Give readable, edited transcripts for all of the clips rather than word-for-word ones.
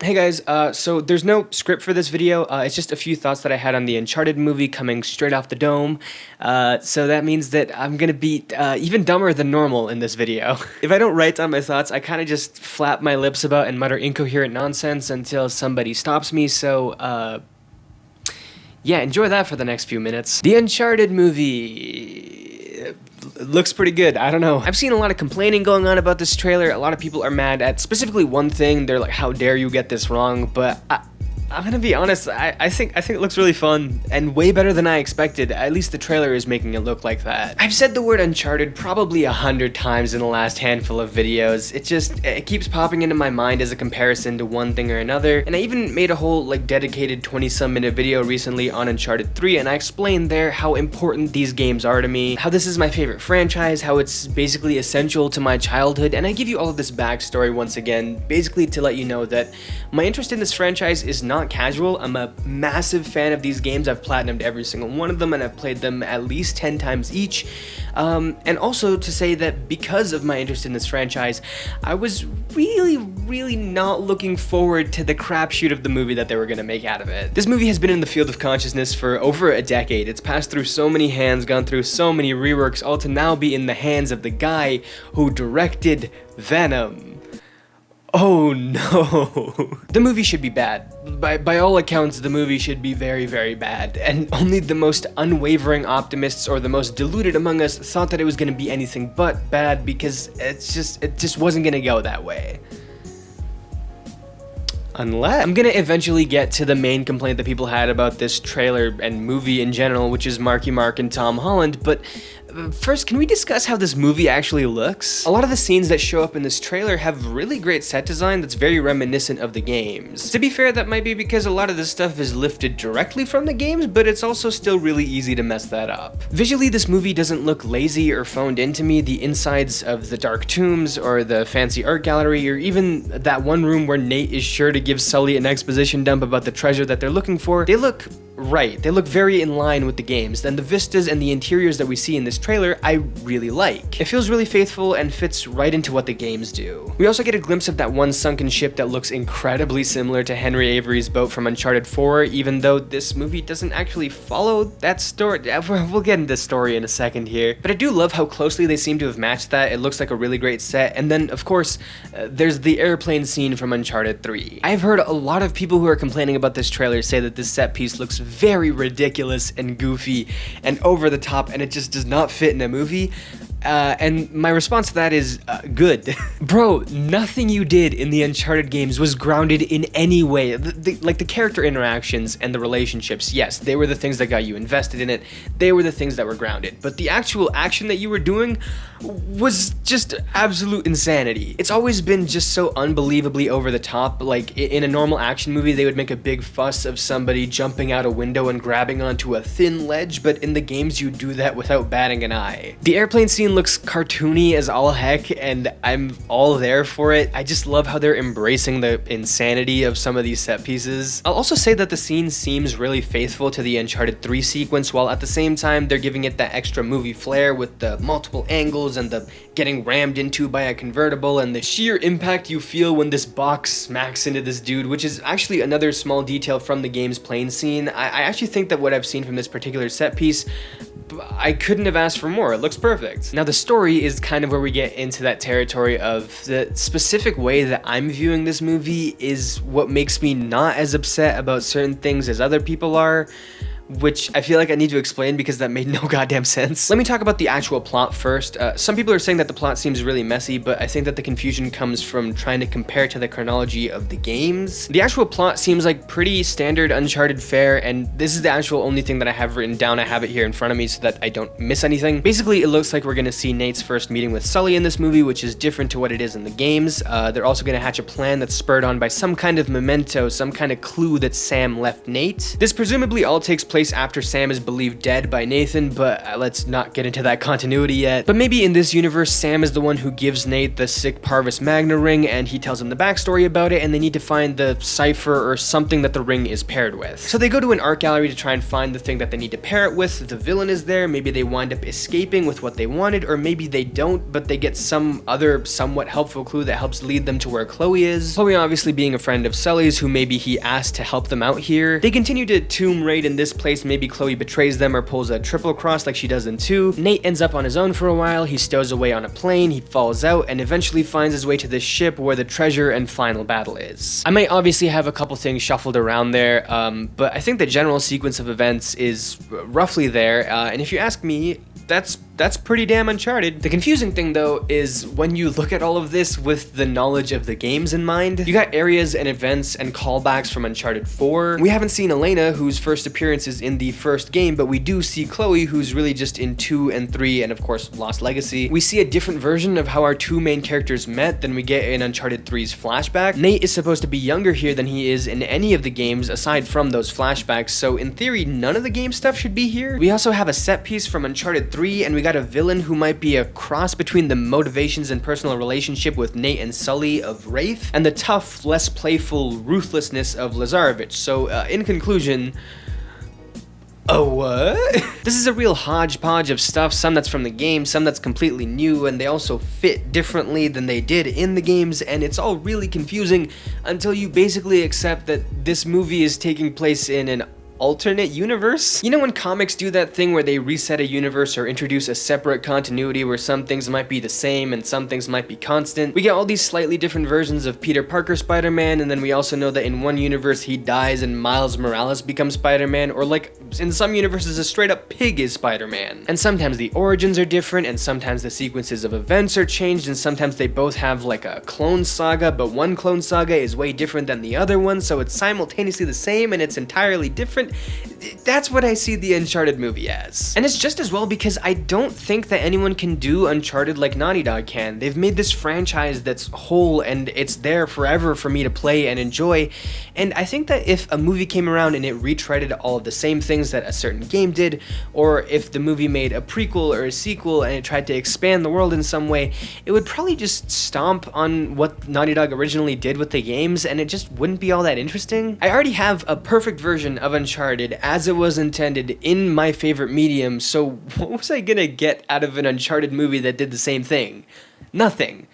Hey guys, so there's no script for this video, it's just a few thoughts that I had on the Uncharted movie coming straight off the dome, so that means that I'm gonna be even dumber than normal in this video. If I don't write down my thoughts, I kinda just flap my lips about and mutter incoherent nonsense until somebody stops me, so yeah, enjoy that for the next few minutes. The Uncharted movie looks pretty good. I don't know. I've seen a lot of complaining going on about this trailer. A lot of people are mad at specifically one thing. They're like, how dare you get this wrong? But I'm gonna be honest, I think it looks really fun and way better than I expected. At least the trailer is making it look like that. I've said the word Uncharted probably 100 times in the last handful of videos. It keeps popping into my mind as a comparison to one thing or another. And I even made a whole dedicated 20-some minute video recently on Uncharted 3, and I explained there how important these games are to me, how this is my favorite franchise, how it's basically essential to my childhood, and I give you all of this backstory once again, basically to let you know that my interest in this franchise is not casual. I'm a massive fan of these games. I've platinumed every single one of them, and I've played them at least 10 times each. And also to say that because of my interest in this franchise, I was really not looking forward to the crapshoot of the movie that they were gonna make out of it. This movie has been in the field of consciousness for over a decade. It's passed through so many hands, gone through so many reworks, all to now be in the hands of the guy who directed Venom. Oh no. The movie should be bad. By all accounts, the movie should be very bad, and only the most unwavering optimists or the most deluded among us thought that it was gonna be anything but bad, because it just wasn't gonna go that way. Unless I'm gonna eventually get to the main complaint that people had about this trailer and movie in general, which is Marky Mark and Tom Holland, but first, can we discuss how this movie actually looks? A lot of the scenes that show up in this trailer have really great set design that's very reminiscent of the games. To be fair, that might be because a lot of this stuff is lifted directly from the games, but it's also still really easy to mess that up. Visually, this movie doesn't look lazy or phoned in to me. The insides of the dark tombs, or the fancy art gallery, or even that one room where Nate is sure to give Sully an exposition dump about the treasure that they're looking for, they look right. They look very in line with the games. Then the vistas and the interiors that we see in this trailer, I really like. It feels really faithful and fits right into what the games do. We also get a glimpse of that one sunken ship that looks incredibly similar to Henry Avery's boat from Uncharted 4, even though this movie doesn't actually follow that story. We'll get into the story in a second here. But I do love how closely they seem to have matched that. It looks like a really great set. And then, of course, there's the airplane scene from Uncharted 3. I've heard a lot of people who are complaining about this trailer say that this set piece looks very ridiculous and goofy and over the top, and it just does not fit in a movie. And my response to that is, good. Bro, nothing you did in the Uncharted games was grounded in any way. The character interactions and the relationships, yes, they were the things that got you invested in it. They were the things that were grounded. But the actual action that you were doing was just absolute insanity. It's always been just so unbelievably over the top. Like, in a normal action movie, they would make a big fuss of somebody jumping out a window and grabbing onto a thin ledge, but in the games you do that without batting an eye. The airplane scene looks cartoony as all heck, and I'm all there for it. I just love how they're embracing the insanity of some of these set pieces. I'll also say that the scene seems really faithful to the Uncharted 3 sequence, while at the same time they're giving it that extra movie flair with the multiple angles and the getting rammed into by a convertible and the sheer impact you feel when this box smacks into this dude, which is actually another small detail from the game's plane scene. I actually think that what I've seen from this particular set piece, I couldn't have asked for more. It looks perfect. Now the story is kind of where we get into that territory of the specific way that I'm viewing this movie is what makes me not as upset about certain things as other people are, which I feel like I need to explain because that made no goddamn sense. Let me talk about the actual plot first. Some people are saying that the plot seems really messy, but I think that the confusion comes from trying to compare to the chronology of the games. The actual plot seems like pretty standard Uncharted fare, and this is the actual only thing that I have written down. I have it here in front of me so that I don't miss anything. Basically, it looks like we're gonna see Nate's first meeting with Sully in this movie, which is different to what it is in the games. They're also gonna hatch a plan that's spurred on by some kind of memento, some kind of clue that Sam left Nate. This presumably all takes place place after Sam is believed dead by Nathan, but let's not get into that continuity yet. But maybe in this universe, Sam is the one who gives Nate the sick Parvis Magna ring, and he tells him the backstory about it, and they need to find the cipher or something that the ring is paired with. So they go to an art gallery to try and find the thing that they need to pair it with. The villain is there, maybe they wind up escaping with what they wanted, or maybe they don't, but they get some other somewhat helpful clue that helps lead them to where Chloe is. Chloe obviously being a friend of Sully's, who maybe he asked to help them out here. They continue to tomb raid in this place, maybe Chloe betrays them or pulls a triple cross like she does in 2. Nate ends up on his own for a while, he stows away on a plane, he falls out, and eventually finds his way to this ship where the treasure and final battle is. I might obviously have a couple things shuffled around there, but I think the general sequence of events is roughly there, and if you ask me, that's pretty damn Uncharted. The confusing thing though is when you look at all of this with the knowledge of the games in mind, you got areas and events and callbacks from Uncharted 4. We haven't seen Elena, whose first appearance is in the first game, but we do see Chloe, who's really just in 2 and 3 and of course Lost Legacy. We see a different version of how our two main characters met than we get in Uncharted 3's flashback. Nate is supposed to be younger here than he is in any of the games aside from those flashbacks, so in theory none of the game stuff should be here. We also have a set piece from Uncharted 3, and we got a villain who might be a cross between the motivations and personal relationship with Nate and Sully of Wraith and the tough, less playful ruthlessness of Lazarevich. So in conclusion, oh, what? This is a real hodgepodge of stuff, some that's from the game, some that's completely new, and they also fit differently than they did in the games, and it's all really confusing until you basically accept that this movie is taking place in an alternate universe? You know when comics do that thing where they reset a universe or introduce a separate continuity where some things might be the same and some things might be constant? We get all these slightly different versions of Peter Parker Spider-Man, and then we also know that in one universe he dies and Miles Morales becomes Spider-Man, or like in some universes a straight up pig is Spider-Man. And sometimes the origins are different, and sometimes the sequences of events are changed, and sometimes they both have like a clone saga, but one clone saga is way different than the other one, so it's simultaneously the same and it's entirely different. That's what I see the Uncharted movie as. And it's just as well because I don't think that anyone can do Uncharted like Naughty Dog can. They've made this franchise that's whole and it's there forever for me to play and enjoy. And I think that if a movie came around and it retreaded all of the same things that a certain game did, or if the movie made a prequel or a sequel and it tried to expand the world in some way, it would probably just stomp on what Naughty Dog originally did with the games, and it just wouldn't be all that interesting. I already have a perfect version of Uncharted as it was intended in my favorite medium, so what was I gonna get out of an Uncharted movie that did the same thing? Nothing.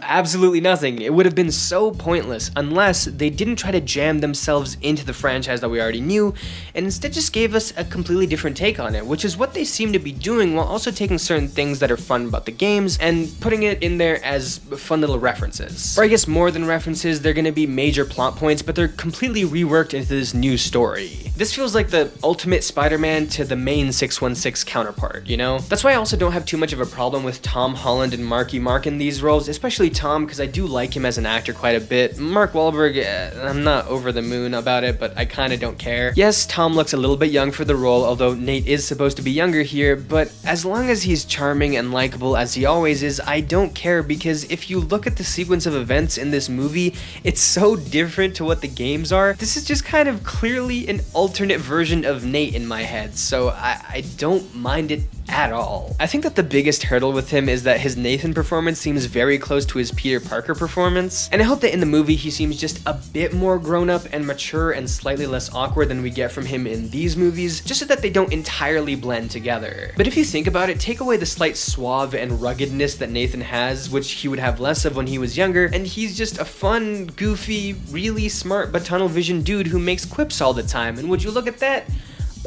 Absolutely nothing. It would have been so pointless unless they didn't try to jam themselves into the franchise that we already knew and instead just gave us a completely different take on it, which is what they seem to be doing while also taking certain things that are fun about the games and putting it in there as fun little references. Or I guess more than references, they're gonna be major plot points, but they're completely reworked into this new story. This feels like the ultimate Spider-Man to the main 616 counterpart, you know? That's why I also don't have too much of a problem with Tom Holland and Marky Mark in these roles, especially Tom, because I do like him as an actor quite a bit. Mark Wahlberg, I'm not over the moon about it, but I kind of don't care. Yes, Tom looks a little bit young for the role, although Nate is supposed to be younger here, but as long as he's charming and likable as he always is, I don't care, because if you look at the sequence of events in this movie, it's so different to what the games are. This is just kind of clearly an alternate version of Nate in my head, so I don't mind it at all. I think that the biggest hurdle with him is that his Nathan performance seems very close to his Peter Parker performance, and I hope that in the movie he seems just a bit more grown up and mature and slightly less awkward than we get from him in these movies, just so that they don't entirely blend together. But if you think about it, take away the slight suave and ruggedness that Nathan has, which he would have less of when he was younger, and he's just a fun, goofy, really smart but tunnel vision dude who makes quips all the time, and would you look at that?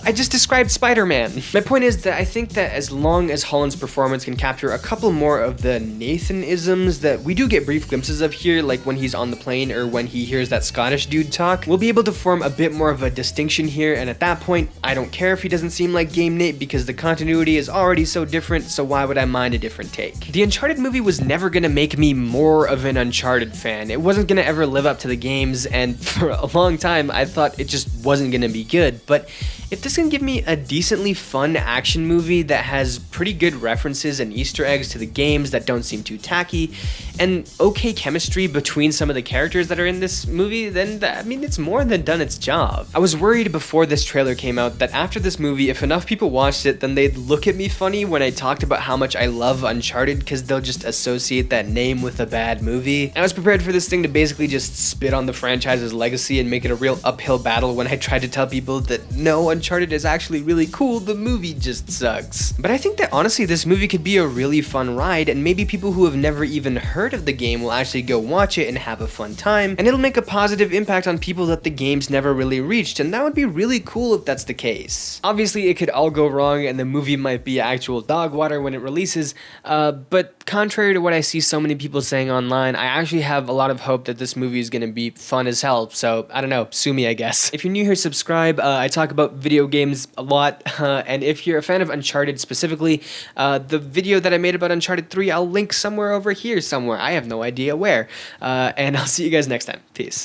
I just described Spider-Man. My point is that I think that as long as Holland's performance can capture a couple more of the Nathan-isms that we do get brief glimpses of here, like when he's on the plane or when he hears that Scottish dude talk, we'll be able to form a bit more of a distinction here, and at that point, I don't care if he doesn't seem like Game Nate because the continuity is already so different, so why would I mind a different take? The Uncharted movie was never gonna make me more of an Uncharted fan. It wasn't gonna ever live up to the games, and for a long time, I thought it just wasn't gonna be good, but If this can give me a decently fun action movie that has pretty good references and Easter eggs to the games that don't seem too tacky, and okay chemistry between some of the characters that are in this movie, then it's more than done its job. I was worried before this trailer came out that after this movie, if enough people watched it, then they'd look at me funny when I talked about how much I love Uncharted, because they'll just associate that name with a bad movie. I was prepared for this thing to basically just spit on the franchise's legacy and make it a real uphill battle when I tried to tell people that no, Uncharted is actually really cool, the movie just sucks. But I think that honestly this movie could be a really fun ride, and maybe people who have never even heard of the game will actually go watch it and have a fun time, and it'll make a positive impact on people that the game's never really reached, and that would be really cool if that's the case. Obviously it could all go wrong and the movie might be actual dog water when it releases, but contrary to what I see so many people saying online, I actually have a lot of hope that this movie is gonna be fun as hell, so I don't know, sue me I guess. If you're new here, subscribe. I talk about video games a lot, and if you're a fan of Uncharted specifically, the video that I made about Uncharted 3, I'll link somewhere over here somewhere. I have no idea where. And I'll see you guys next time. Peace.